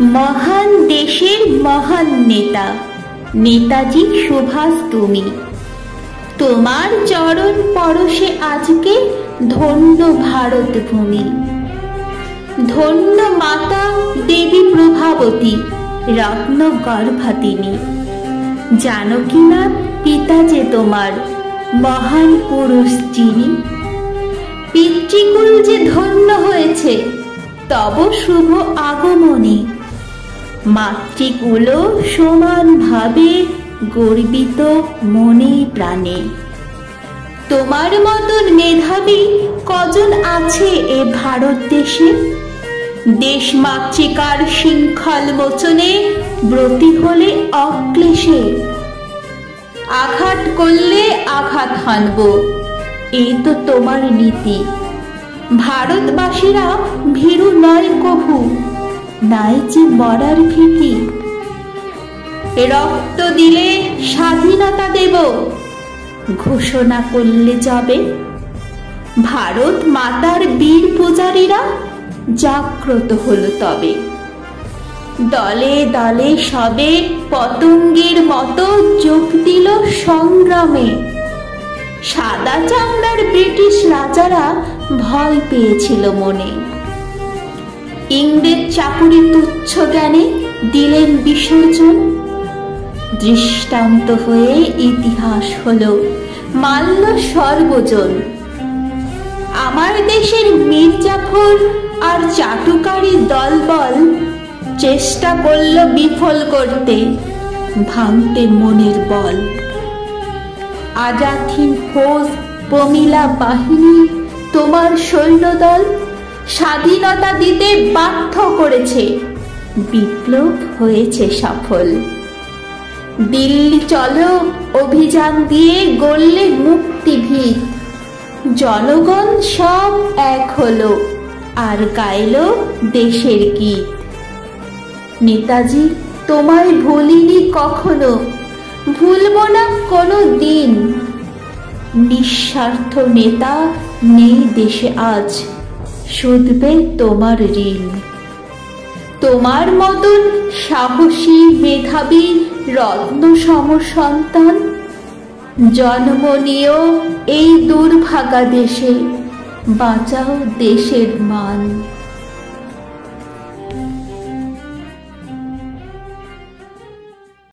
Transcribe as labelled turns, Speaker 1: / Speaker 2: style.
Speaker 1: মহান দেশের মহান নেতা নেতাজি সুভাষ তুমি। তোমার চরণ পরশে আজকে ধন্য ভারত ভূমি। ধন্য মাতা দেবী প্রভাবতী রত্ন গর্ভা তিনি। জানকীনাথ পিতা যে তোমার মহান পুরুষ যিনি। পিতৃকুল যে ধন্য হয়েছে তব শুভ আগমনে। মাতৃকুল সমানভাবে গর্বিত মনে প্রাণে। তোমার মতন মেধাবী কজন আছে এ ভারত দেশে। দেশ মাতৃকার শৃঙ্খল মোচনে ব্রতী হলে অক্লেশে। আঘাত করলে আঘাত হানব এই তো তোমার নীতি। ভারতবাসীরা ভীরু নয় কভু, নাই যে মরার ভীতি। রক্ত দিলে স্বাধীনতা দেব ঘোষণা করলে যাবে। ভারত মাতার বীর পূজারীরা জাগ্রত হলো তবে। দলে দলে সবে পতঙ্গের মতো যোগ দিল সংগ্রামে। সাদা চামড়ার ব্রিটিশ রাজারা ভয় পেয়েছিল মনে। ইংরেজ চাকুরি তুচ্ছ জ্ঞানে দিলেন বিসর্জন। দৃষ্টান্ত হয়ে ইতিহাস হলো মাল্য সর্বজন। আমার দেশের মীরজাফর আর চাটুকারী দলবল চেষ্টা করল বিফল করতে ভাঙতে মনের বল। আজাদ হিন্দ ফৌজ প্রমিলা বাহিনী তোমার সৈন্যদল স্বাধীনতা দিতে বাধ্য করেছে। বিপ্লব হয়েছে সফল। দিল্লি চলো অভিযান দিয়ে গড়লে মুক্তিভিত। জনগণ সব এক হলো আর গাইল দেশের গীত। নেতাজি তোমায় ভুলিনি কখনো, ভুলব না কোনো দিন। নিঃস্বার্থ নেতা নেই দেশে আজ, শুধবে তোমার ঋণ। তোমার মতন সাহসী মেধাবী রত্ন সম সন্তান জন্ম নিয়েও এই দুর্ভাগা দেশে, বাঁচাও দেশের মান।